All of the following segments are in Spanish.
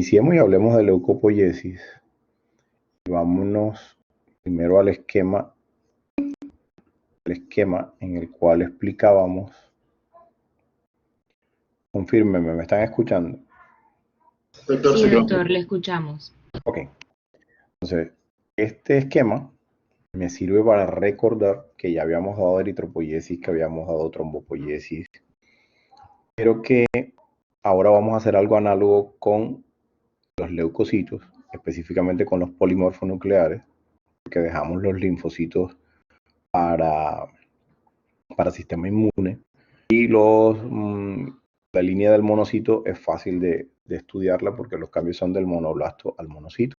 Iniciemos y hablemos de leucopoiesis. Vámonos primero al esquema en el cual explicábamos. Confírmeme, ¿me están escuchando? Sí, doctor, le escuchamos. Ok. Entonces, este esquema me sirve para recordar que ya habíamos dado eritropoiesis, que habíamos dado trombopoiesis, pero que ahora vamos a hacer algo análogo con los leucocitos, específicamente con los polimorfonucleares, porque dejamos los linfocitos para sistema inmune. Y la línea del monocito es fácil de estudiarla porque los cambios son del monoblasto al monocito.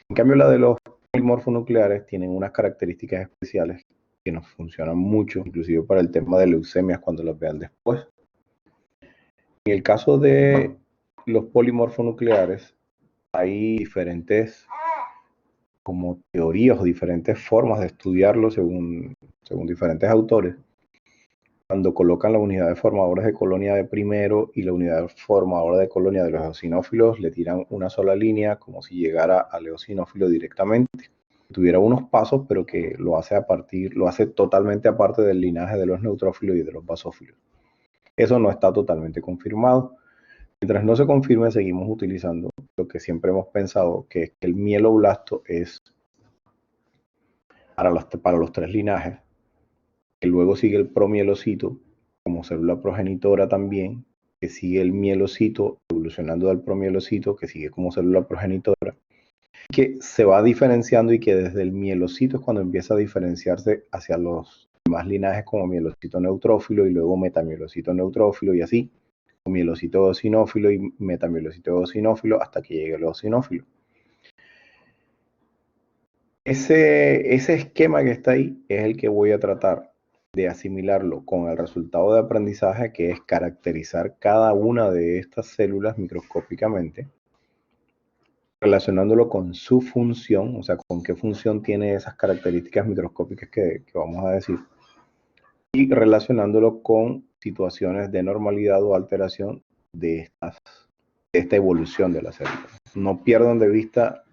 En cambio, la de los polimorfonucleares tienen unas características especiales que nos funcionan mucho, inclusive para el tema de leucemias cuando las vean después. En el caso de los polimorfonucleares, hay diferentes como teorías o diferentes formas de estudiarlo según diferentes autores. Cuando colocan la unidad de formadores de colonia de primero y la unidad formadora de colonia de los eosinófilos, le tiran una sola línea como si llegara al eosinófilo directamente. Tuviera unos pasos, pero que lo hace totalmente aparte del linaje de los neutrófilos y de los basófilos. Eso no está totalmente confirmado. Mientras no se confirme, seguimos utilizando lo que siempre hemos pensado, que es que el mieloblasto es para los tres linajes, que luego sigue el promielocito como célula progenitora también, que sigue el mielocito evolucionando del promielocito, que sigue como célula progenitora, que se va diferenciando y que desde el mielocito es cuando empieza a diferenciarse hacia los demás linajes como mielocito neutrófilo y luego metamielocito neutrófilo y así, mielocito eosinófilo y metamielocito eosinófilo hasta que llegue el eosinófilo. Ese esquema que está ahí es el que voy a tratar de asimilarlo con el resultado de aprendizaje, que es caracterizar cada una de estas células microscópicamente, relacionándolo con su función, o sea, con qué función tiene esas características microscópicas que vamos a decir, y relacionándolo con situaciones de normalidad o alteración de esta evolución de la célula. No pierdan de vista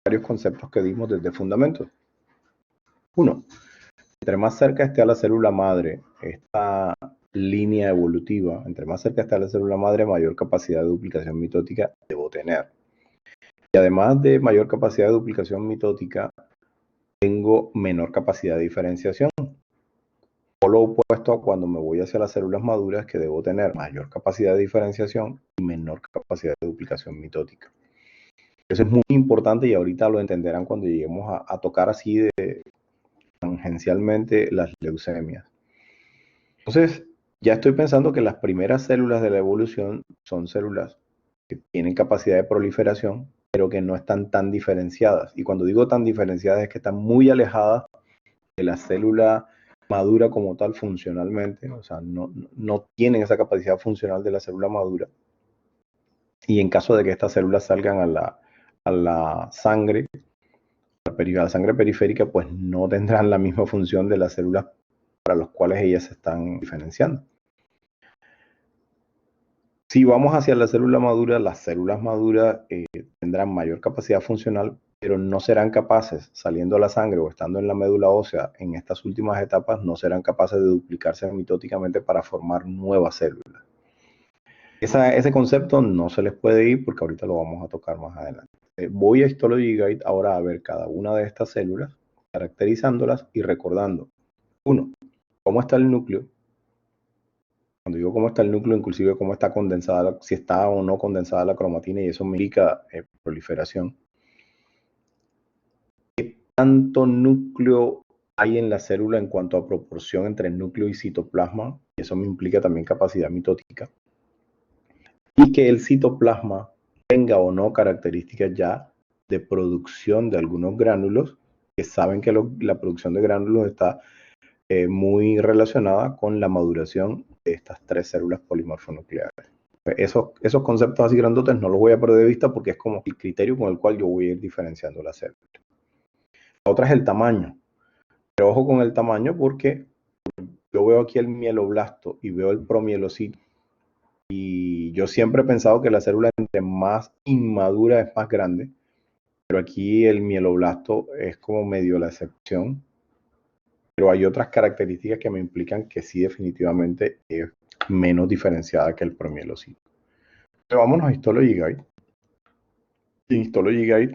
varios conceptos que dimos desde fundamentos. Uno, entre más cerca esté a la célula madre esta línea evolutiva, entre más cerca esté a la célula madre, mayor capacidad de duplicación mitótica debo tener. Y además de mayor capacidad de duplicación mitótica, tengo menor capacidad de diferenciación. O lo opuesto a cuando me voy hacia las células maduras, que debo tener mayor capacidad de diferenciación y menor capacidad de duplicación mitótica. Eso es muy importante y ahorita lo entenderán cuando lleguemos a tocar así tangencialmente las leucemias. Entonces, ya estoy pensando que las primeras células de la evolución son células que tienen capacidad de proliferación, pero que no están tan diferenciadas. Y cuando digo tan diferenciadas es que están muy alejadas de la célula madura como tal funcionalmente, o sea, no tienen esa capacidad funcional de la célula madura. Y en caso de que estas células salgan a la sangre, a la sangre periférica, pues no tendrán la misma función de las células para las cuales ellas se están diferenciando. Si vamos hacia la célula madura, las células maduras tendrán mayor capacidad funcional, pero no serán capaces, saliendo a la sangre o estando en la médula ósea, en estas últimas etapas, no serán capaces de duplicarse mitóticamente para formar nuevas células. Ese concepto no se les puede ir porque ahorita lo vamos a tocar más adelante. Voy a Histology Guide ahora a ver cada una de estas células, caracterizándolas y recordando. Uno, cómo está el núcleo. Cuando digo cómo está el núcleo, inclusive cómo está condensada, si está o no condensada la cromatina, y eso me indica proliferación. ¿Qué tanto núcleo hay en la célula en cuanto a proporción entre núcleo y citoplasma? Y eso me implica también capacidad mitótica. Y que el citoplasma tenga o no características ya de producción de algunos gránulos, que saben que la producción de gránulos está muy relacionada con la maduración de estas tres células polimorfonucleares. Esos conceptos así grandotes no los voy a perder de vista porque es como el criterio con el cual yo voy a ir diferenciando las células. La otra es el tamaño. Pero ojo con el tamaño porque yo veo aquí el mieloblasto y veo el promielocito. Y yo siempre he pensado que la célula entre más inmadura es más grande, pero aquí el mieloblasto es como medio la excepción. Pero hay otras características que me implican que sí definitivamente es menos diferenciada que el promielocito. Pero vámonos a Histology Guide. En Histology Guide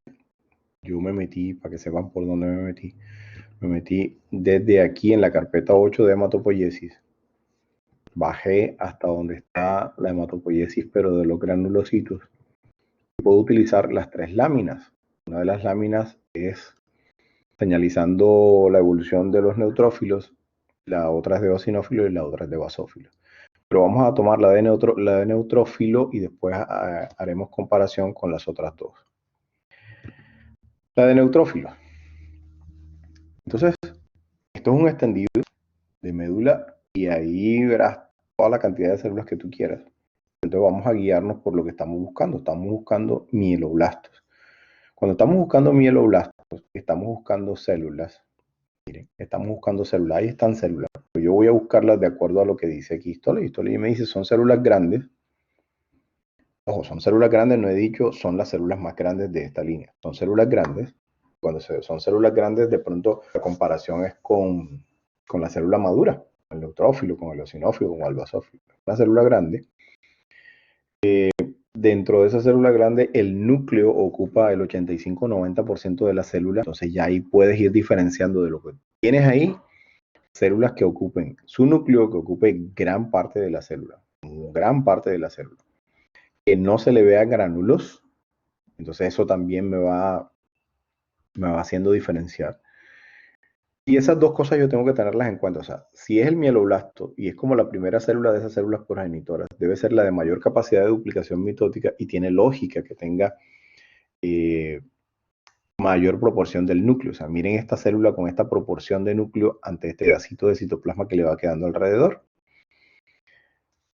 yo me metí, para que sepan por dónde me metí desde aquí en la carpeta 8 de hematopoiesis. Bajé hasta donde está la hematopoiesis, pero de los granulocitos. Puedo utilizar las 3 láminas. Una de las láminas es señalizando la evolución de los neutrófilos, la otra es de eosinófilo y la otra es de basófilo. Pero vamos a tomar la de neutrófilo y después haremos comparación con las otras dos. La de neutrófilo. Entonces, esto es un extendido de médula y ahí verás toda la cantidad de células que tú quieras. Entonces vamos a guiarnos por lo que estamos buscando. Estamos buscando mieloblastos. Cuando estamos buscando mieloblastos, estamos buscando células. Miren, estamos buscando células. Ahí están células. Pero yo voy a buscarlas de acuerdo a lo que dice aquí Histology. Histology me dice son células grandes. Ojo, son células grandes, no he dicho son las células más grandes de esta línea. Son células grandes. Cuando son células grandes, de pronto la comparación es con la célula madura, con el neutrófilo, con el eosinófilo, con el basófilo. Una célula grande. Dentro de esa célula grande, el núcleo ocupa el 85-90% de la célula. Entonces ya ahí puedes ir diferenciando de lo que tienes ahí. Células que ocupen su núcleo, que ocupe gran parte de la célula. Gran parte de la célula. Que no se le vean gránulos. Entonces eso también me va haciendo diferenciar. Y esas dos cosas yo tengo que tenerlas en cuenta. O sea, si es el mieloblasto y es como la primera célula de esas células progenitoras, debe ser la de mayor capacidad de duplicación mitótica y tiene lógica que tenga mayor proporción del núcleo. O sea, miren esta célula con esta proporción de núcleo ante este pedacito de citoplasma que le va quedando alrededor.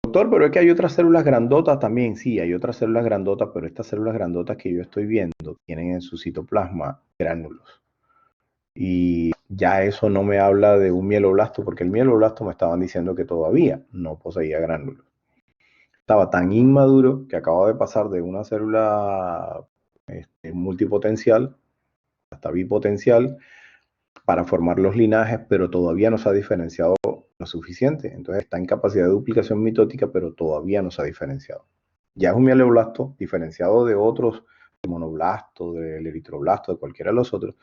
Doctor, pero es que hay otras células grandotas también. Sí, hay otras células grandotas, pero estas células grandotas que yo estoy viendo tienen en su citoplasma gránulos. Y ya eso no me habla de un mieloblasto, porque el mieloblasto me estaban diciendo que todavía no poseía gránulos. Estaba tan inmaduro que acaba de pasar de una célula multipotencial hasta bipotencial para formar los linajes, pero todavía no se ha diferenciado lo suficiente. Entonces está en capacidad de duplicación mitótica, pero todavía no se ha diferenciado. Ya es un mieloblasto diferenciado de otros, del monoblasto, del eritroblasto, de cualquiera de los otros,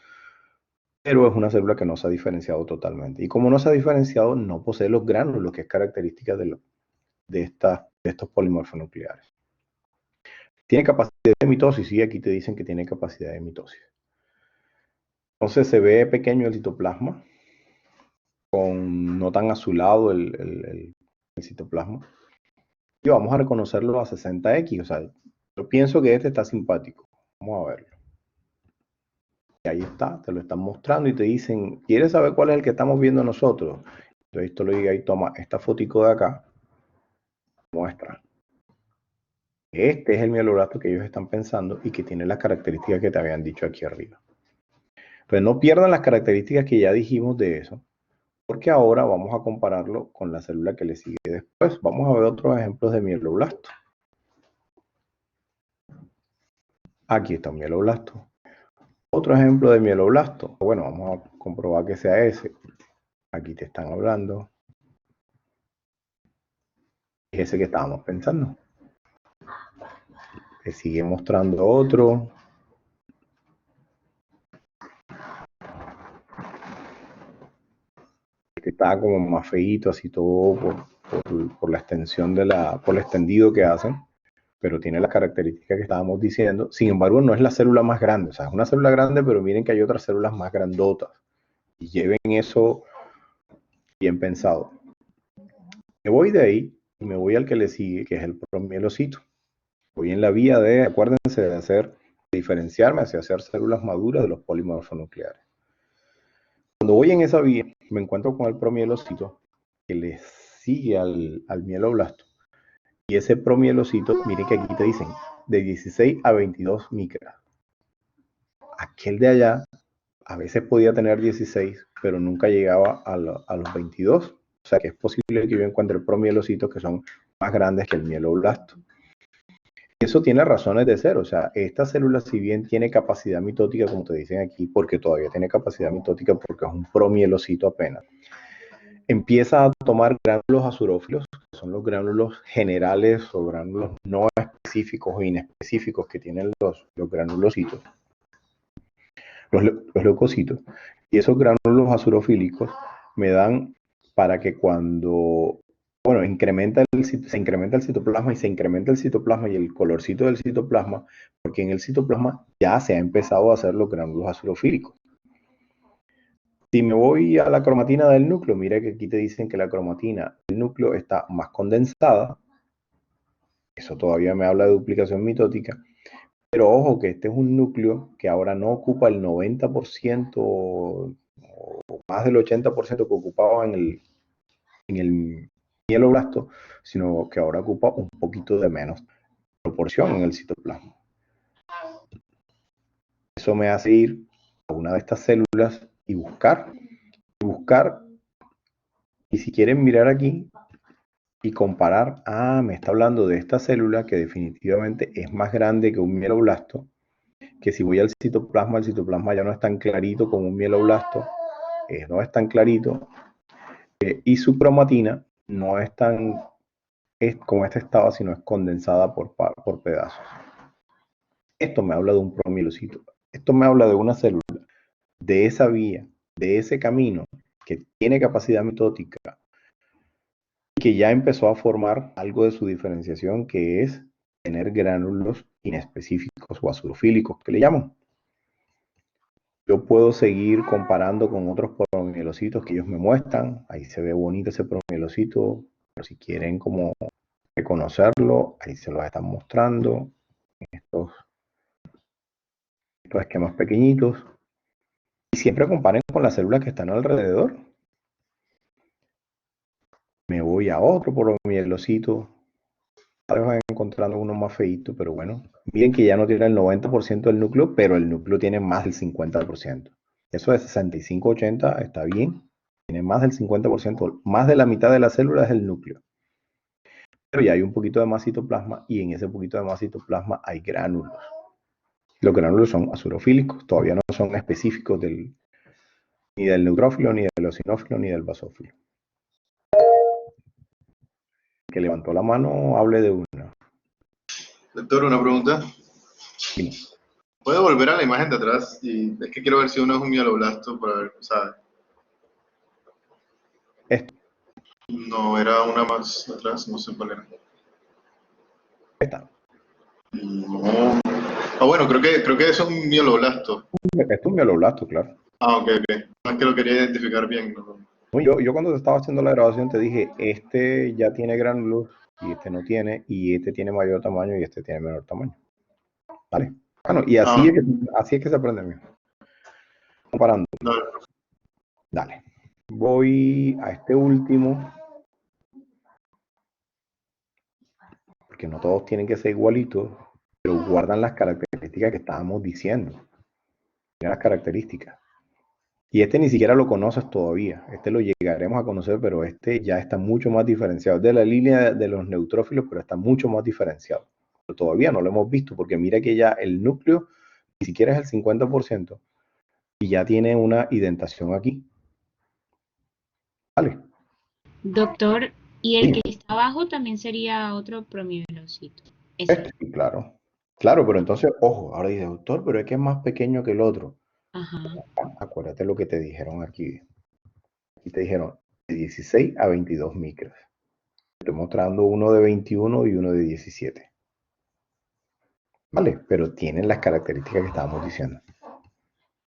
pero es una célula que no se ha diferenciado totalmente. Y como no se ha diferenciado, no posee los gránulos, que es característica de estos polimorfos nucleares. ¿Tiene capacidad de mitosis? Sí, aquí te dicen que tiene capacidad de mitosis. Entonces se ve pequeño el citoplasma, con no tan azulado el citoplasma. Y vamos a reconocerlo a 60X. O sea, yo pienso que este está simpático. Vamos a verlo. Y ahí está, te lo están mostrando y te dicen, ¿quieres saber cuál es el que estamos viendo nosotros? Entonces esto lo diga y toma esta fotico de acá, muestra. Este es el mieloblasto que ellos están pensando y que tiene las características que te habían dicho aquí arriba. Entonces no pierdan las características que ya dijimos de eso, porque ahora vamos a compararlo con la célula que le sigue después. Vamos a ver otros ejemplos de mieloblasto. Aquí está un mieloblasto. Otro ejemplo de mieloblasto. Bueno, vamos a comprobar que sea ese. Aquí te están hablando. Es ese que estábamos pensando. Te sigue mostrando otro. Este está como más feíto, así todo por la extensión por el extendido que hacen, pero tiene las características que estábamos diciendo. Sin embargo, no es la célula más grande. O sea, es una célula grande, pero miren que hay otras células más grandotas. Y lleven eso bien pensado. Me voy de ahí y me voy al que le sigue, que es el promielocito. Voy en la vía de, acuérdense, de diferenciarme hacia hacer células maduras de los polimorfos nucleares. Cuando voy en esa vía, me encuentro con el promielocito que le sigue al mieloblasto. Y ese promielocito, miren que aquí te dicen de 16 a 22 micras. Aquel de allá a veces podía tener 16, pero nunca llegaba a los 22. O sea que es posible que yo encuentre promielocitos que son más grandes que el mieloblasto. Eso tiene razones de ser, o sea, esta célula si bien tiene capacidad mitótica, como te dicen aquí, porque todavía tiene capacidad mitótica porque es un promielocito apenas, empieza a tomar gránulos azurófilos, que son los gránulos generales o gránulos no específicos o inespecíficos que tienen los granulocitos, los leucocitos, y esos gránulos azurofílicos me dan para que cuando, bueno, se incrementa el citoplasma y se incrementa el citoplasma y el colorcito del citoplasma, porque en el citoplasma ya se ha empezado a hacer los gránulos azurofílicos. Si me voy a la cromatina del núcleo, mira que aquí te dicen que la cromatina del núcleo está más condensada. Eso todavía me habla de duplicación mitótica. Pero ojo que este es un núcleo que ahora no ocupa el 90% o más del 80% que ocupaba en el mieloblasto, sino que ahora ocupa un poquito de menos proporción en el citoplasma. Eso me hace ir a una de estas células y buscar, y si quieren mirar aquí y comparar, me está hablando de esta célula que definitivamente es más grande que un mieloblasto, que si voy al citoplasma, el citoplasma ya no es tan clarito como un mieloblasto, no es tan clarito, y su cromatina no es tan como este estaba, sino es condensada por pedazos. Esto me habla de un promielocito. Esto me habla de una célula, de esa vía, de ese camino, que tiene capacidad mitótica, que ya empezó a formar algo de su diferenciación, que es tener gránulos inespecíficos o azulofílicos, que le llaman. Yo puedo seguir comparando con otros promielocitos que ellos me muestran. Ahí se ve bonito ese promielocito, pero si quieren como reconocerlo, ahí se los están mostrando. Estos esquemas pequeñitos. Y siempre comparen con las células que están alrededor. Me voy a otro promielocito. Tal vez van encontrando uno más feito, pero bueno. Miren que ya no tiene el 90% del núcleo, pero el núcleo tiene más del 50%. Eso de 65-80 está bien. Tiene más del 50%, más de la mitad de la célula es el núcleo. Pero ya hay un poquito de más citoplasma y en ese poquito de más citoplasma hay gránulos. Los gránulos son azurofílicos, todavía no son específicos ni del neutrófilo, ni del eosinófilo, ni del basófilo. Que levantó la mano, hable de una. Doctor, una pregunta. Sí. ¿Puede volver a la imagen de atrás? Y es que quiero ver si uno es un mieloblasto para ver, ¿sabe? Esto. No, era una más atrás, no sé cuál era. Esta. No. Bueno, creo que es un mieloblasto. Esto es un mieloblasto, claro. Ok. No es que lo quería identificar bien, ¿no? Yo cuando te estaba haciendo la grabación te dije, este ya tiene gránulos y este no tiene, y este tiene mayor tamaño y este tiene menor tamaño. ¿Vale? Bueno, y así es que se aprende bien. Comparando. Dale. Voy a este último. Porque no todos tienen que ser igualitos, pero guardan las características que estábamos diciendo. Las características. Y este ni siquiera lo conoces todavía. Este lo llegaremos a conocer, pero este ya está mucho más diferenciado. Es de la línea de los neutrófilos, pero está mucho más diferenciado. Pero todavía no lo hemos visto, porque mira que ya el núcleo ni siquiera es el 50% y ya tiene una indentación aquí. ¿Vale? Doctor, ¿y el que está abajo también sería otro promielocito? Este, sí, claro. Claro, pero entonces, ojo, ahora dice, doctor, pero es que es más pequeño que el otro. Ajá. Acuérdate lo que te dijeron aquí. Aquí te dijeron de 16 a 22 micras. Estoy mostrando uno de 21 y uno de 17. ¿Vale? Pero tienen las características que estábamos diciendo.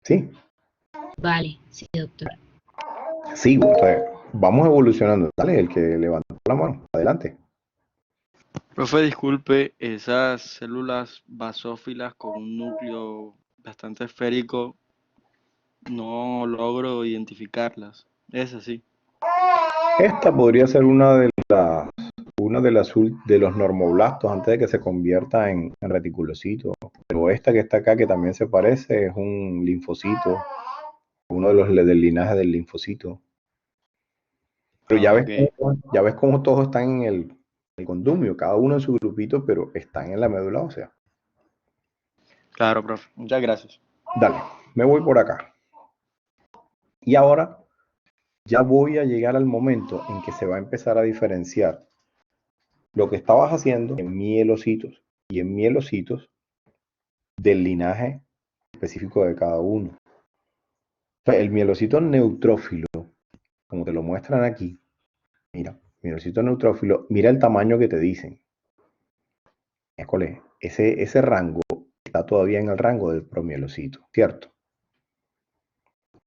¿Sí? Vale, sí, doctor. Sí, entonces vamos evolucionando. Dale, el que levantó la mano. Adelante. Profe, disculpe, esas células basófilas con un núcleo bastante esférico, no logro identificarlas. Es así. Esta podría ser una de los normoblastos antes de que se convierta en reticulocito. Pero esta que está acá, que también se parece, es un linfocito. Uno de los del linaje del linfocito. Pero ya ves cómo todos están el condumio, cada uno en su grupito, pero están en la médula ósea. Claro, profe. Muchas gracias. Dale, me voy por acá. Y ahora ya voy a llegar al momento en que se va a empezar a diferenciar lo que estabas haciendo en mielocitos y en mielocitos del linaje específico de cada uno. O sea, el mielocito neutrófilo, como te lo muestran aquí, mira, mielocito neutrófilo, mira el tamaño que te dicen. École, ese rango está todavía en el rango del promielocito, ¿cierto?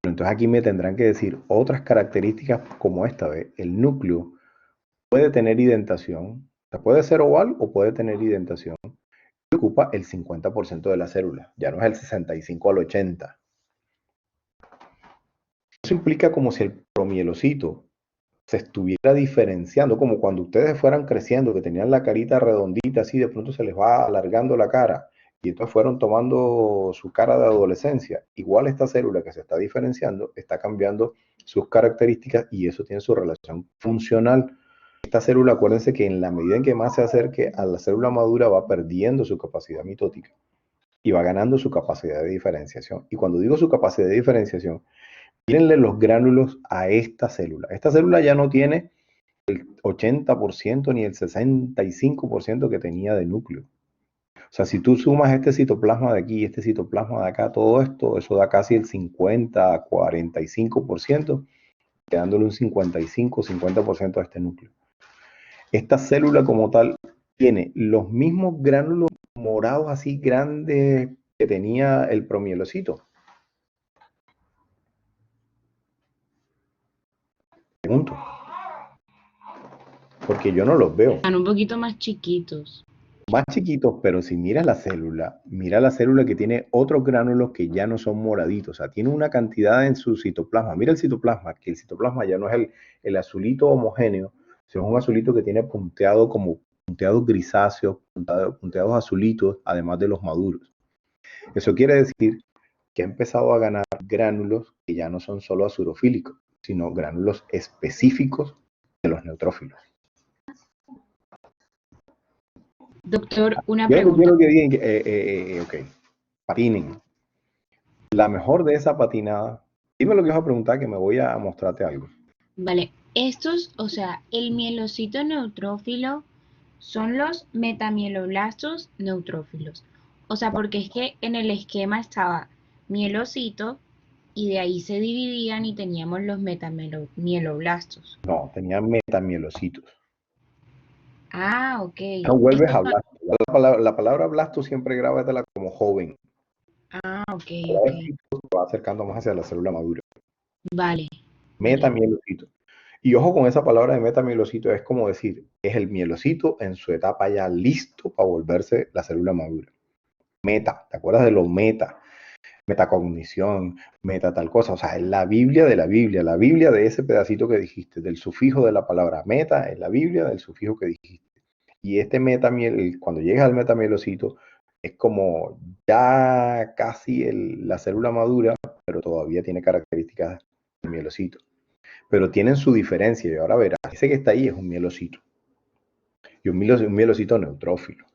Pero entonces aquí me tendrán que decir otras características como esta vez. El núcleo puede tener indentación, o sea, puede ser oval o puede tener indentación. Y ocupa el 50% de la célula, ya no es el 65 al 80. Eso implica como si el promielocito se estuviera diferenciando, como cuando ustedes fueran creciendo, que tenían la carita redondita, así de pronto se les va alargando la cara, y entonces fueron tomando su cara de adolescencia. Igual esta célula que se está diferenciando está cambiando sus características y eso tiene su relación funcional. Esta célula, acuérdense que en la medida en que más se acerque a la célula madura va perdiendo su capacidad mitótica y va ganando su capacidad de diferenciación. Y cuando digo su capacidad de diferenciación, mírenle los gránulos a esta célula. Esta célula ya no tiene el 80% ni el 65% que tenía de núcleo. O sea, si tú sumas este citoplasma de aquí y este citoplasma de acá, todo esto, eso da casi el 50, 45%, quedándole un 55-50% a este núcleo. Esta célula como tal tiene los mismos gránulos morados así grandes que tenía el promielocito. Pregunto. Porque yo no los veo. Están un poquito más chiquitos. Más chiquitos, pero si miras mira la célula que tiene otros gránulos que ya no son moraditos, o sea, tiene una cantidad en su citoplasma. Mira el citoplasma, que el citoplasma ya no es el azulito homogéneo, sino es un azulito que tiene punteado como punteados grisáceos, punteados azulitos, además de los maduros. Eso quiere decir que ha empezado a ganar gránulos que ya no son solo azurofílicos, sino gránulos específicos de los neutrófilos. Doctor, una Yo pregunta. quiero que digan, ok, patinen. La mejor de esa patinada, dime lo que vas a preguntar que me voy a mostrarte algo. Vale, estos, o sea, el mielocito neutrófilo son los metamieloblastos neutrófilos. O sea, porque es que en el esquema estaba mielocito y de ahí se dividían y teníamos los metamieloblastos. No, tenía metamielocitos. Ah, ok. No vuelves Estos a son- blasto. La palabra blasto siempre grábatela como joven. Ah, ok, La ok. palabra cito se va acercando más hacia la célula madura. Vale, vale. Metamielocito. Y ojo con esa palabra de metamielocito, es como decir, es el mielocito en su etapa ya listo para volverse la célula madura. Meta, ¿te acuerdas de los meta? Metacognición, meta tal cosa, o sea, es la Biblia de la Biblia de ese pedacito que dijiste, del sufijo de la palabra meta, es la Biblia del sufijo que dijiste. Y este metamiel, cuando llegas al metamielocito, es como ya casi la célula madura, pero todavía tiene características del mielocito. Pero tienen su diferencia, y ahora verás, ese que está ahí es un mielocito, y un mielocito neutrófilo.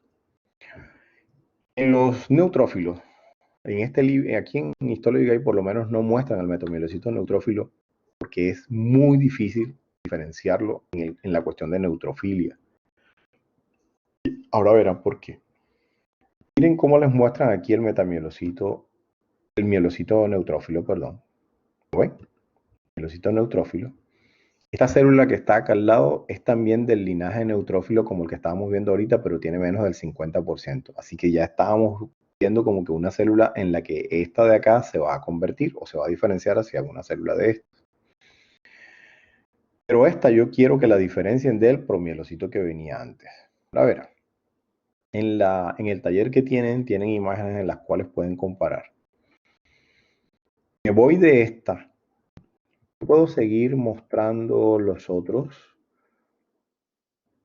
En los neutrófilos, en este libro, aquí en Histología por lo menos no muestran al metamielocito neutrófilo porque es muy difícil diferenciarlo en la cuestión de neutrofilia. Ahora verán por qué. Miren cómo les muestran aquí el mielocito neutrófilo, perdón. ¿Lo ven? Mielocito neutrófilo. Esta célula que está acá al lado es también del linaje neutrófilo como el que estábamos viendo ahorita, pero tiene menos del 50%. Así que ya estábamos viendo como que una célula en la que esta de acá se va a convertir o se va a diferenciar hacia una célula de esta. Pero esta yo quiero que la diferencien del promielocito que venía antes. A ver, en el taller que tienen imágenes en las cuales pueden comparar. Me voy de esta. Puedo seguir mostrando los otros.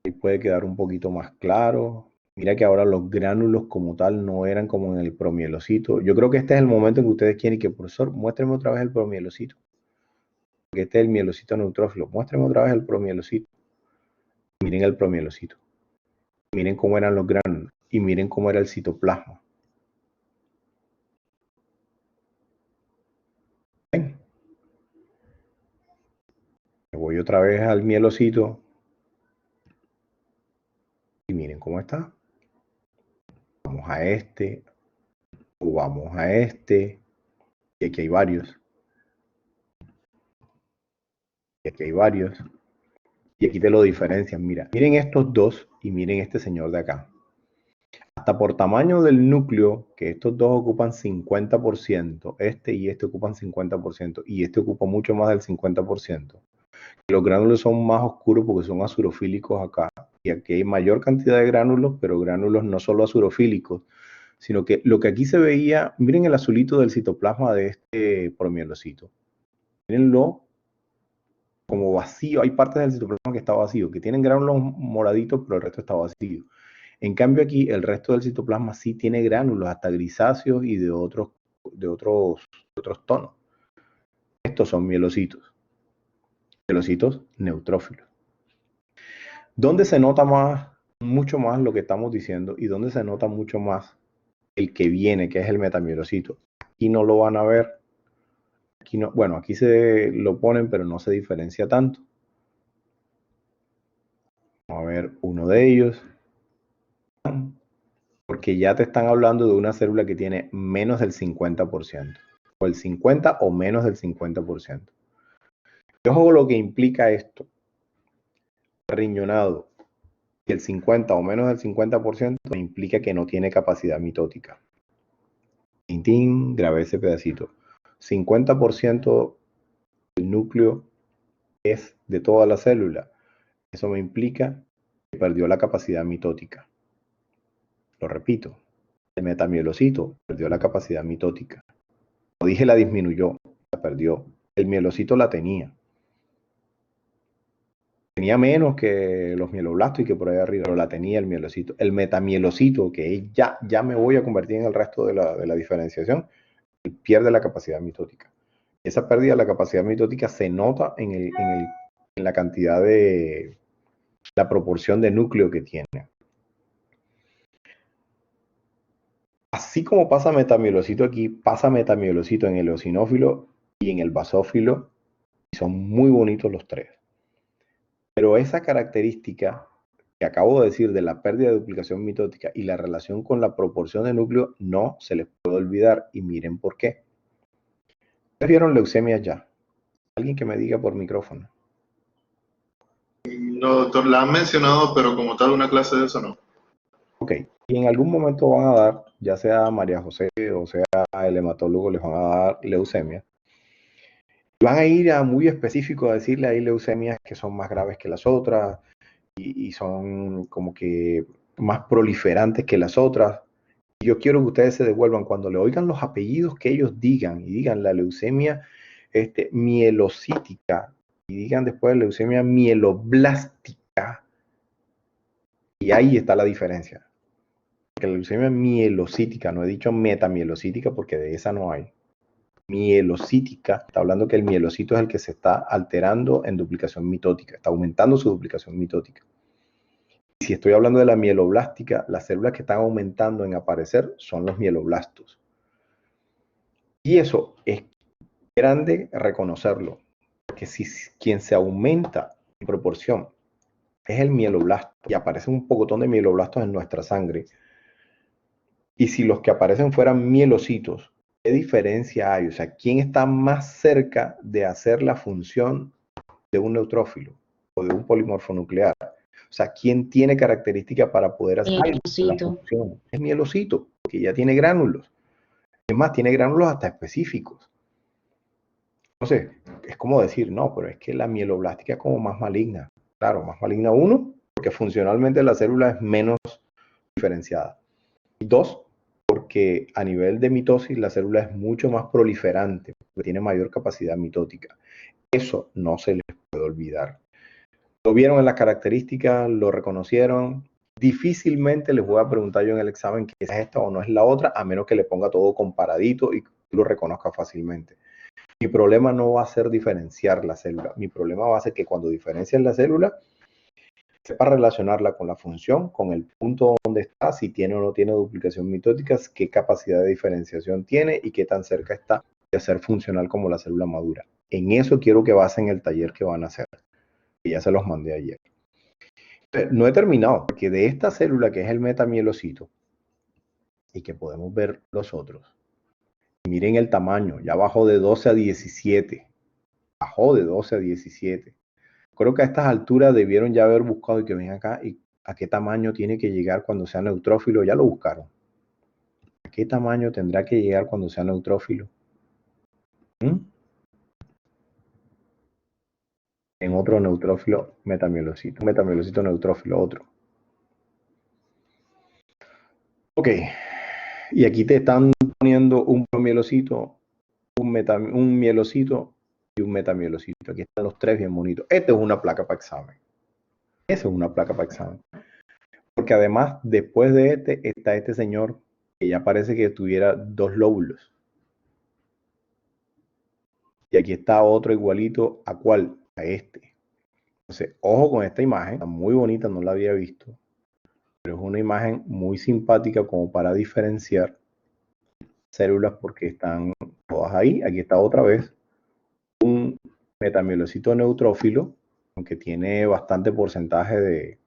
Y puede quedar un poquito más claro. Mira que ahora los gránulos como tal no eran como en el promielocito. Yo creo que este es el momento en que ustedes quieren que, profesor, muéstreme otra vez el promielocito. Porque este es el mielocito neutrófilo. Muéstreme otra vez el promielocito. Miren el promielocito. Miren cómo eran los gránulos y miren cómo era el citoplasma. ¿Ven? Me voy otra vez al mielocito y miren cómo está. Vamos a este, o vamos a este, y aquí hay varios. Y aquí hay varios. Y aquí te lo diferencian. Mira, miren estos dos y miren este señor de acá. Hasta por tamaño del núcleo, que estos dos ocupan 50%, este y este ocupan 50%, y este ocupa mucho más del 50%. Los gránulos son más oscuros porque son azurofílicos acá. Y aquí hay mayor cantidad de gránulos, pero gránulos no solo azurofílicos, sino que lo que aquí se veía, miren el azulito del citoplasma de este promielocito. Mírenlo como vacío. Hay partes del citoplasma que está vacío, que tienen gránulos moraditos, pero el resto está vacío. En cambio aquí el resto del citoplasma sí tiene gránulos, hasta grisáceos y de otros tonos. Estos son mielocitos neutrófilos. ¿Dónde se nota mucho más lo que estamos diciendo y dónde se nota mucho más el que viene, que es el metamielocito? Aquí no lo van a ver. Aquí no, bueno, aquí se lo ponen, pero no se diferencia tanto. Vamos a ver uno de ellos. Porque ya te están hablando de una célula que tiene menos del 50%. O el 50 o menos del 50%. Y ojo lo que implica esto. Riñonado. Y el 50 o menos del 50% implica que no tiene capacidad mitótica. Tintín, grabé ese pedacito. 50% del núcleo es de toda la célula. Eso me implica que perdió la capacidad mitótica. Lo repito, el metamielocito perdió la capacidad mitótica. Como dije, la disminuyó, la perdió. El mielocito la tenía. Tenía menos que los mieloblastos y que por ahí arriba, pero la tenía el mielocito. El metamielocito, que ya me voy a convertir en el resto de la diferenciación, pierde la capacidad mitótica. Esa pérdida de la capacidad mitótica se nota en la cantidad de la proporción de núcleo que tiene. Así como pasa metamielocito aquí, pasa metamielocito en el eosinófilo y en el basófilo, y son muy bonitos los tres. Pero esa característica que acabo de decir de la pérdida de duplicación mitótica y la relación con la proporción de núcleo no se les puede olvidar, y miren por qué. ¿Ustedes vieron leucemia ya? Alguien que me diga por micrófono. No, doctor, la han mencionado, pero como tal una clase de eso no. Ok, y en algún momento van a dar, ya sea María José o sea el hematólogo, les van a dar leucemia. Van a ir a muy específico a decirle hay leucemias que son más graves que las otras y son como que más proliferantes que las otras. Yo quiero que ustedes se devuelvan cuando le oigan los apellidos que ellos digan y digan la leucemia mielocítica y digan después leucemia mieloblástica. Y ahí está la diferencia. Que la leucemia mielocítica, no he dicho metamielocítica porque de esa no hay. Mielocítica, está hablando que el mielocito es el que se está alterando en duplicación mitótica, está aumentando su duplicación mitótica. Si estoy hablando de la mieloblástica, las células que están aumentando en aparecer son los mieloblastos. Y eso es grande reconocerlo, porque si quien se aumenta en proporción es el mieloblasto, y aparece un pocotón de mieloblastos en nuestra sangre, y si los que aparecen fueran mielocitos, ¿qué diferencia hay? O sea, ¿quién está más cerca de hacer la función de un neutrófilo o de un polimorfo nuclear? O sea, ¿quién tiene características para poder hacer la función? Es mielocito, que ya tiene gránulos. Es más, tiene gránulos hasta específicos. Entonces, es como decir, no, pero es que la mieloblástica es como más maligna. Claro, más maligna uno, porque funcionalmente la célula es menos diferenciada. Y dos, porque a nivel de mitosis la célula es mucho más proliferante, porque tiene mayor capacidad mitótica. Eso no se les puede olvidar. Lo vieron en las características, lo reconocieron. Difícilmente les voy a preguntar yo en el examen que es esta o no es la otra, a menos que le ponga todo comparadito y lo reconozca fácilmente. Mi problema no va a ser diferenciar la célula. Mi problema va a ser que cuando diferencias la célula, sepa relacionarla con la función, con el punto donde está, si tiene o no tiene duplicación mitótica, qué capacidad de diferenciación tiene y qué tan cerca está de ser funcional como la célula madura. En eso quiero que basen el taller que van a hacer, que ya se los mandé ayer. No he terminado, porque de esta célula que es el metamielocito, y que podemos ver los otros, miren el tamaño, ya bajó de 12 a 17. Bajó de 12 a 17. Creo que a estas alturas debieron ya haber buscado y que ven acá y a qué tamaño tiene que llegar cuando sea neutrófilo. Ya lo buscaron. ¿A qué tamaño tendrá que llegar cuando sea neutrófilo? En otro neutrófilo metamielocito. Un metamielocito neutrófilo, otro. Ok. Y aquí te están poniendo un promielocito, un mielocito y un metamielocito. Aquí están los tres bien bonitos. Esta es una placa para examen. Esa es una placa para examen. Porque además, después de este, está este señor que ya parece que tuviera dos lóbulos. Y aquí está otro igualito. ¿A cuál? A este. Entonces, ojo con esta imagen. Está muy bonita, no la había visto. Pero es una imagen muy simpática como para diferenciar células porque están todas ahí. Aquí está otra vez un metamielocito neutrófilo, aunque tiene bastante porcentaje de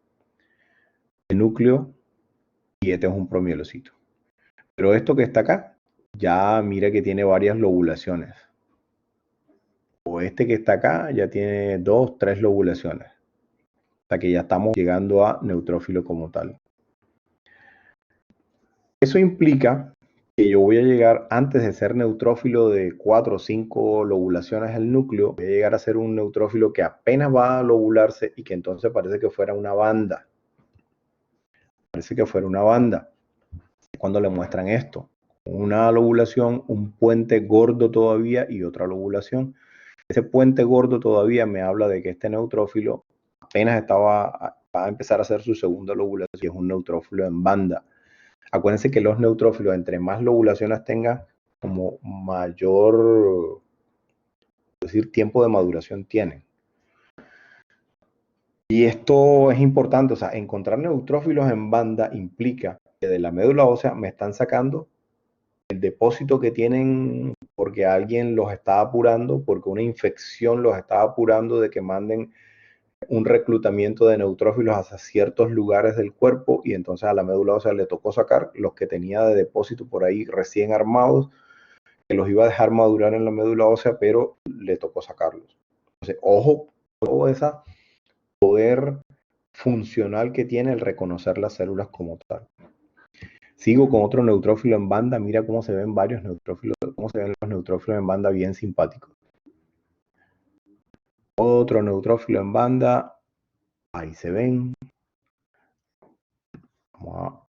núcleo, y este es un promielocito. Pero esto que está acá, ya mira que tiene varias lobulaciones. O este que está acá ya tiene 2, 3 lobulaciones. O sea que ya estamos llegando a neutrófilo como tal. Eso implica que yo voy a llegar, antes de ser neutrófilo de 4 o 5 lobulaciones al núcleo, voy a llegar a ser un neutrófilo que apenas va a lobularse y que entonces parece que fuera una banda. Parece que fuera una banda. Cuando le muestran esto, una lobulación, un puente gordo todavía y otra lobulación. Ese puente gordo todavía me habla de que este neutrófilo apenas va a empezar a hacer su segunda lobulación y es un neutrófilo en banda. Acuérdense que los neutrófilos, entre más lobulaciones tengan, como mayor, es decir, tiempo de maduración tienen. Y esto es importante, o sea, encontrar neutrófilos en banda implica que de la médula ósea me están sacando el depósito que tienen porque alguien los está apurando, porque una infección los está apurando de que manden un reclutamiento de neutrófilos hacia ciertos lugares del cuerpo y entonces a la médula ósea le tocó sacar los que tenía de depósito por ahí recién armados, que los iba a dejar madurar en la médula ósea, pero le tocó sacarlos. Entonces, ojo, todo ese poder funcional que tiene el reconocer las células como tal. Sigo con otro neutrófilo en banda. Mira cómo se ven varios neutrófilos, cómo se ven los neutrófilos en banda bien simpáticos. Otro neutrófilo en banda. Ahí se ven. Vamos a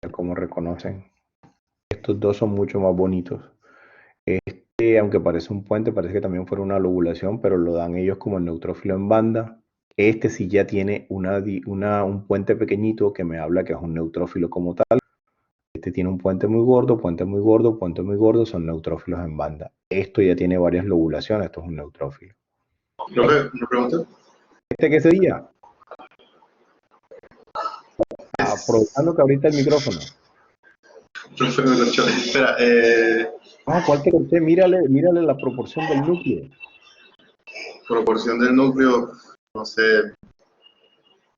ver cómo reconocen. Estos dos son mucho más bonitos. Este, aunque parece un puente, parece que también fuera una lobulación, pero lo dan ellos como el neutrófilo en banda. Este sí ya tiene un puente pequeñito que me habla que es un neutrófilo como tal. Este tiene un puente muy gordo, puente muy gordo, puente muy gordo, son neutrófilos en banda. Esto ya tiene varias lobulaciones, esto es un neutrófilo. Profe, ¿me pregunta? ¿Este qué sería? Aprovechando que ahorita el micrófono. Profe, me corchó. Espera, ¿Cuál te corté? Mírale la proporción del núcleo. proporción del núcleo, no sé.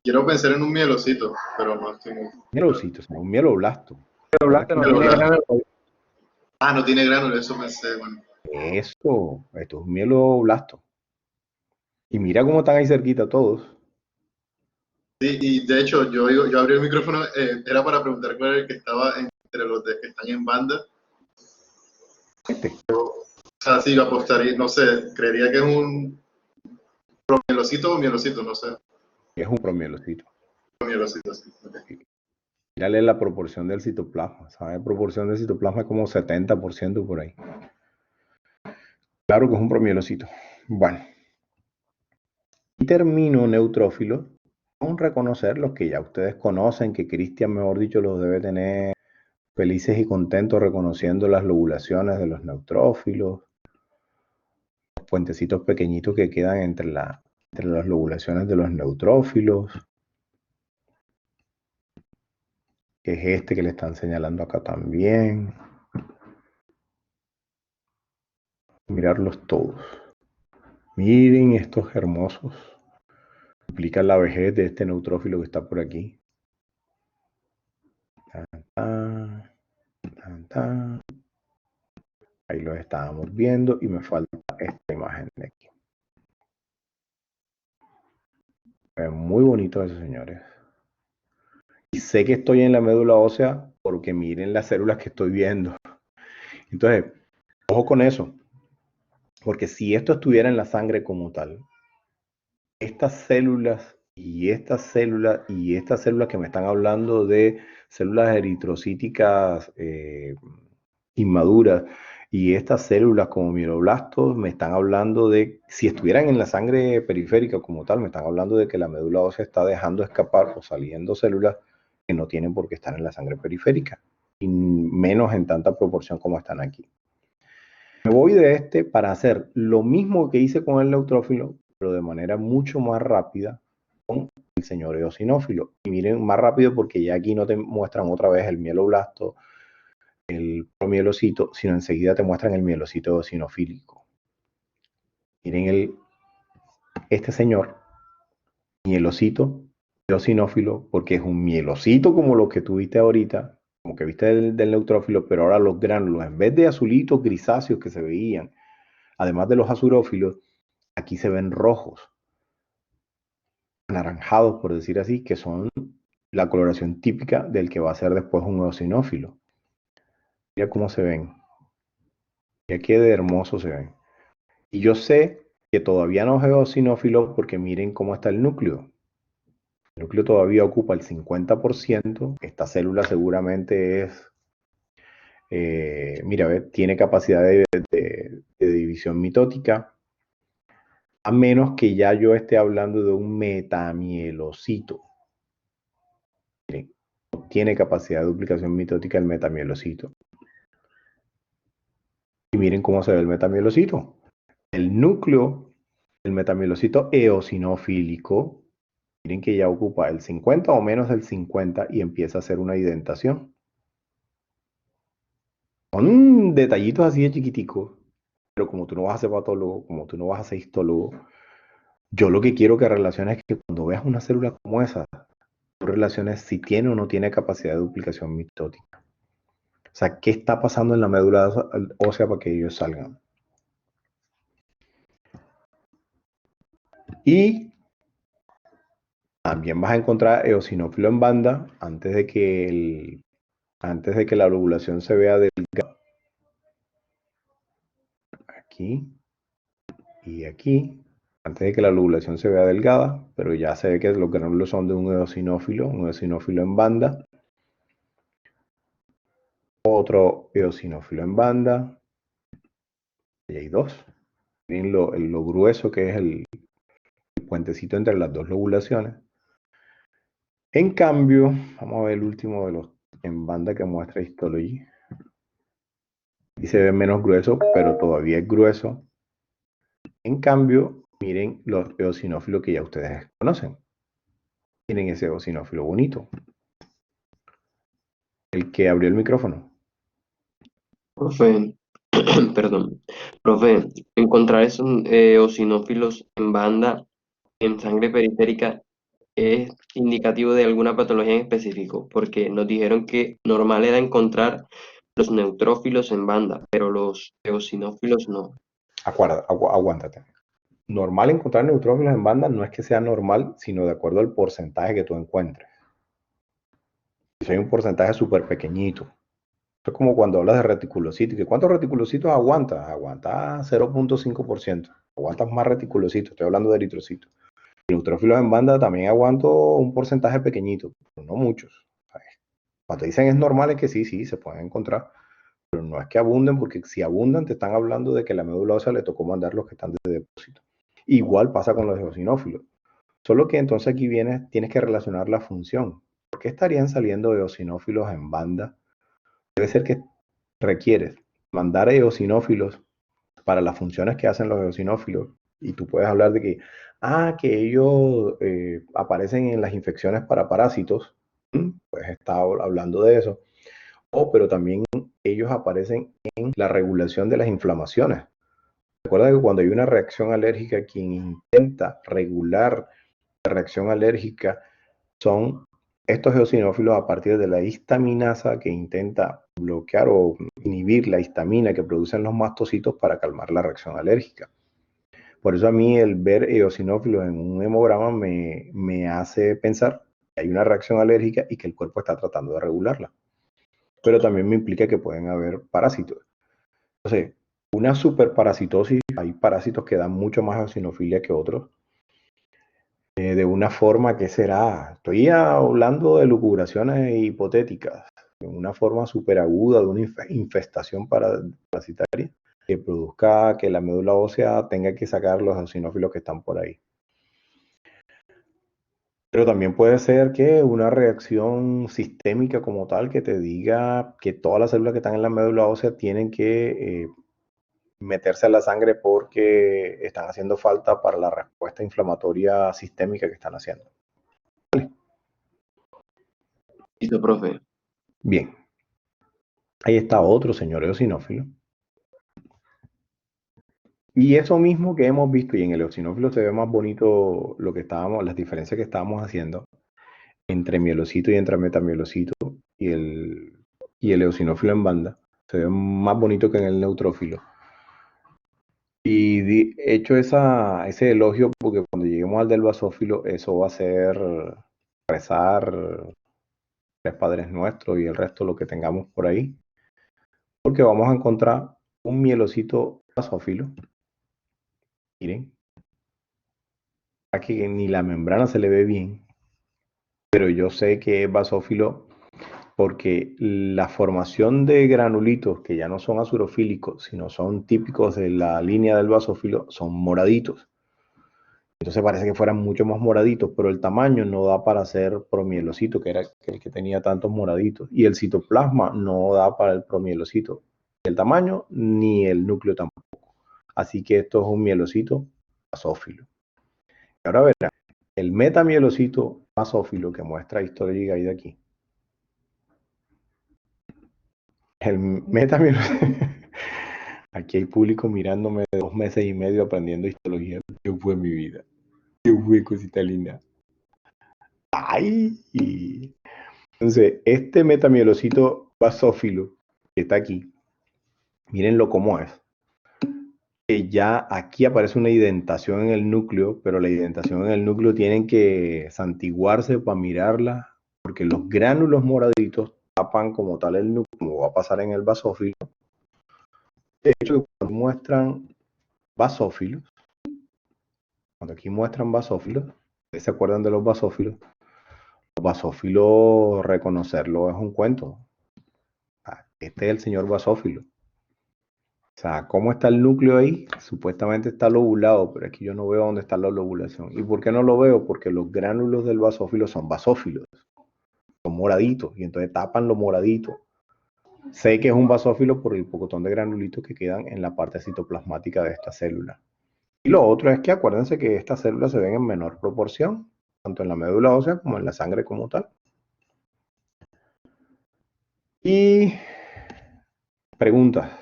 Quiero pensar en un mielocito, pero no estoy muy... Mielocitos, un mieloblasto. Mieloblasto no tiene grano. Ah, no tiene gránulos, eso pensé, bueno. Esto es un mieloblasto. Y mira cómo están ahí cerquita todos. Sí, y de hecho, yo abrí el micrófono, era para preguntar cuál era el que estaba entre los que están en banda. Este O sea, sí, apostaría, no sé, creería que es un mielocito o mielocito, no sé. es un promielocito. Mielocito, sí. Okay. Mírale la proporción del citoplasma. ¿Sabes? La proporción del citoplasma es como 70% por ahí. Claro que es un promielocito. Bueno. Y termino neutrófilos con reconocer los que ya ustedes conocen, que Cristian, mejor dicho, los debe tener felices y contentos reconociendo las lobulaciones de los neutrófilos, los puentecitos pequeñitos que quedan entre la entre las lobulaciones de los neutrófilos, que es este que le están señalando acá también. Mirarlos todos. Miren estos hermosos. Implica la vejez de este neutrófilo que está por aquí. Tan, tan, tan, tan. Ahí los estábamos viendo y me falta esta imagen de aquí. Es muy bonito eso, señores. Y sé que estoy en la médula ósea porque miren las células que estoy viendo. Entonces, ojo con eso. Porque si esto estuviera en la sangre como tal, estas células y estas células y estas células que me están hablando de células eritrocíticas inmaduras y estas células como mieloblastos me están hablando de, si estuvieran en la sangre periférica como tal, me están hablando de que la médula ósea está dejando escapar o saliendo células que no tienen por qué estar en la sangre periférica, y menos en tanta proporción como están aquí. Me voy de este para hacer lo mismo que hice con el neutrófilo, pero de manera mucho más rápida con el señor eosinófilo. Y miren, más rápido porque ya aquí no te muestran otra vez el mieloblasto, el promielocito, sino enseguida te muestran el mielocito eosinofílico. Miren este señor, mielocito eosinófilo, porque es un mielocito como lo que tuviste ahorita, como que viste del neutrófilo, pero ahora los gránulos, en vez de azulitos grisáceos que se veían, además de los azurófilos, aquí se ven rojos, anaranjados, por decir así, que son la coloración típica del que va a ser después un eosinófilo. Mira cómo se ven. Mira qué de hermoso se ven. Y yo sé que todavía no es eosinófilo porque miren cómo está el núcleo. El núcleo todavía ocupa el 50%. Esta célula seguramente es, mira, ve, tiene capacidad de división mitótica, a menos que ya yo esté hablando de un metamielocito. Miren, no tiene capacidad de duplicación mitótica el metamielocito. Y miren cómo se ve el metamielocito. El núcleo del metamielocito eosinofílico, miren que ya ocupa el 50 o menos del 50 y empieza a hacer una indentación. Son detallitos así de chiquiticos, pero como tú no vas a ser patólogo, como tú no vas a ser histólogo, yo lo que quiero que relaciones es que cuando veas una célula como esa, tú relaciones si tiene o no tiene capacidad de duplicación mitótica. O sea, ¿qué está pasando en la médula ósea para que ellos salgan? Y también vas a encontrar eosinófilo en banda antes de que la lobulación se vea delgada. Aquí y aquí, antes de que la lobulación se vea delgada, pero ya se ve que los gránulos son de un eosinófilo en banda. Otro eosinófilo en banda. Y hay dos. Miren lo grueso que es el puentecito entre las dos lobulaciones. En cambio, vamos a ver el último de los en banda que muestra Histology. Y se ve menos grueso, pero todavía es grueso. En cambio, miren los eosinófilos que ya ustedes conocen. Miren ese eosinófilo bonito. El que abrió el micrófono. Profe, perdón, profe, encontrar esos eosinófilos en banda en sangre periférica es indicativo de alguna patología en específico, porque nos dijeron que normal era encontrar los neutrófilos en banda, pero los eosinófilos no. Aguántate. Normal encontrar neutrófilos en banda no es que sea normal, sino de acuerdo al porcentaje que tú encuentres. Si hay un porcentaje súper pequeñito. Es como cuando hablas de reticulocitos. ¿Y cuántos reticulocitos aguantas? Aguantas 0.5%. Aguantas más reticulocitos. Estoy hablando de eritrocitos. Y neutrófilos en banda también aguanto un porcentaje pequeñito, pero no muchos. Cuando te dicen es normal es que sí, se pueden encontrar. Pero no es que abunden, porque si abundan te están hablando de que la médula ósea le tocó mandar los que están de depósito. Igual pasa con los eosinófilos. Solo que entonces aquí tienes que relacionar la función. ¿Por qué estarían saliendo eosinófilos en banda? Debe ser que requieres mandar eosinófilos para las funciones que hacen los eosinófilos Y tú puedes hablar de que ellos aparecen en las infecciones para parásitos. Pues está hablando de eso. Pero también ellos aparecen en la regulación de las inflamaciones. Recuerda que cuando hay una reacción alérgica, quien intenta regular la reacción alérgica son estos eosinófilos a partir de la histaminasa que intenta bloquear o inhibir la histamina que producen los mastocitos para calmar la reacción alérgica. Por eso a mí el ver eosinófilos en un hemograma me hace pensar que hay una reacción alérgica y que el cuerpo está tratando de regularla. Pero también me implica que pueden haber parásitos. Entonces, una superparasitosis, hay parásitos que dan mucho más eosinofilia que otros. De una forma que será, estoy hablando de lucubraciones hipotéticas, de una forma superaguda de una infestación parasitaria que produzca que la médula ósea tenga que sacar los eosinófilos que están por ahí. Pero también puede ser que una reacción sistémica como tal que te diga que todas las células que están en la médula ósea tienen que meterse a la sangre porque están haciendo falta para la respuesta inflamatoria sistémica que están haciendo. Listo, profe. Bien. Ahí está otro señor eosinófilo. Y eso mismo que hemos visto, y en el eosinófilo se ve más bonito lo que estábamos, las diferencias que estábamos haciendo entre mielocito y entre metamielocito y el eosinófilo en banda. Se ve más bonito que en el neutrófilo. Y hecho ese elogio, porque cuando lleguemos al del basófilo, eso va a ser rezar tres Padres Nuestros y el resto lo que tengamos por ahí. Porque vamos a encontrar un mielocito basófilo. Miren, aquí ni la membrana se le ve bien, pero yo sé que es basófilo porque la formación de granulitos que ya no son azurofílicos, sino son típicos de la línea del basófilo, son moraditos. Entonces parece que fueran mucho más moraditos, pero el tamaño no da para hacer promielocito, que era el que tenía tantos moraditos. Y el citoplasma no da para el promielocito. El tamaño ni el núcleo tampoco. Así que esto es un mielocito basófilo. Y ahora verán, el metamielocito basófilo que muestra historia de aquí. El metamielocito. Aquí hay público mirándome de 2 meses y medio aprendiendo histología. ¿Qué fue mi vida? ¿Qué fue, cosita linda? ¡Ay! Entonces, este metamielocito basófilo que está aquí, mírenlo cómo es. Que ya aquí aparece una indentación en el núcleo, pero la indentación en el núcleo tienen que santiguarse para mirarla, porque los gránulos moraditos tapan como tal el núcleo, como va a pasar en el basófilo. De hecho, cuando muestran basófilos, cuando aquí muestran basófilos, ¿ustedes se acuerdan de los basófilos? Los basófilos, reconocerlo es un cuento. Este es el señor basófilo. O sea, ¿cómo está el núcleo ahí? Supuestamente está lobulado, pero aquí yo no veo dónde está la lobulación. ¿Y por qué no lo veo? Porque los gránulos del basófilo son basófilos, son moraditos, y entonces tapan lo moradito. Sé que es un basófilo por el pocotón de granulitos que quedan en la parte citoplasmática de esta célula. Y lo otro es que acuérdense que estas células se ven en menor proporción, tanto en la médula ósea como en la sangre como tal. Y preguntas.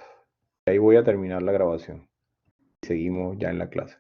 Ahí voy a terminar la grabación. Seguimos ya en la clase.